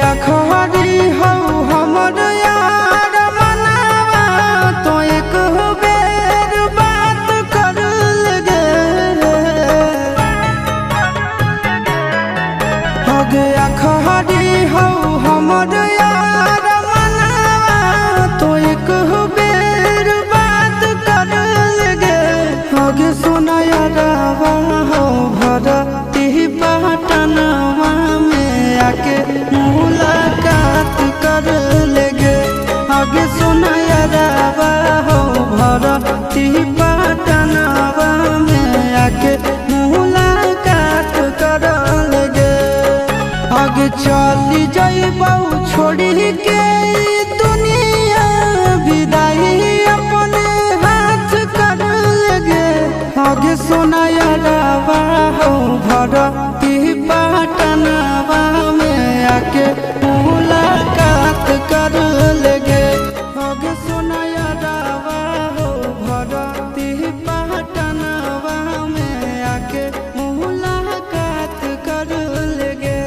अखबारी हो हमर यार मनावा तो एक बेर बात कर लगे होगे अखबारी हो हमर यार मनावा तो एक बेर बात कर लगे होगे सोना यारवा हो भरती पटनवा में आके मुलाकात कर लेगे आगे सुना यारवा हो भरती पटनवा में आके मुलाकात कर लेगे आगे चली जाइबौ छोड़ी के दुनिया विदाई अपने हाथ कर लेगे आगे सुना यारवा हो भरती पटनवा में आके मुलाकात कर लेगे आगे सुना यारवा हो भरती पटनवा में आके मुलाकात कर लेगे।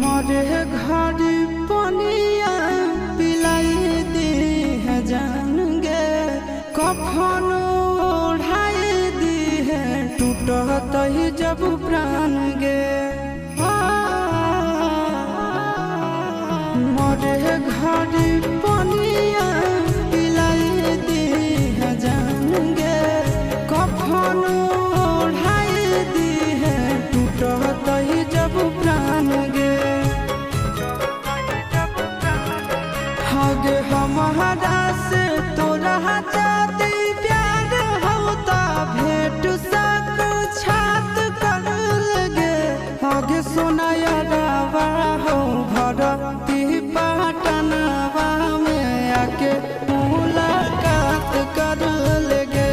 मरे घड़ी पनिया पिलाई दी है जान गे कफन ओढ़ाई दी है टूटत ही जब प्राण गे मरे घड़ी पनिया पिलाई दी है जान गे कफन ओढ़ाई दी है टूटत ही जब प्राण गे आगे हमारा से तोरा जाती प्यार होता भेंट साक्षात कर लगे आगे सोना यारवा हो भरती पटनवा में आके मुलाकात कर लेगे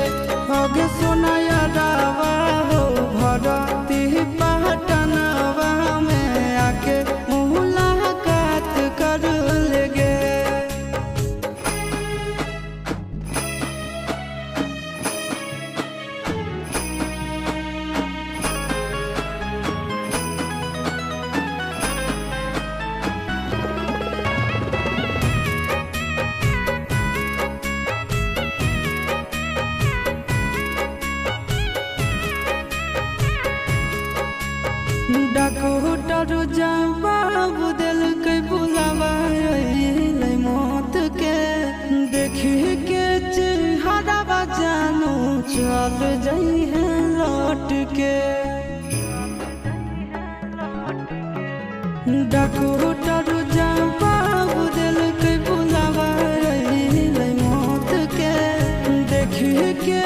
आगे सोना यारवा हो भरती पटनवा में आके मुलाकात कर लेगे। डॉक्टर जवाब दिल के बुलावा अइलै मौत के देखी के चेहरा जानू चल जाई है लौट के डॉक्टर जवाब दिल के बुलावा अइलै मौत के देखी के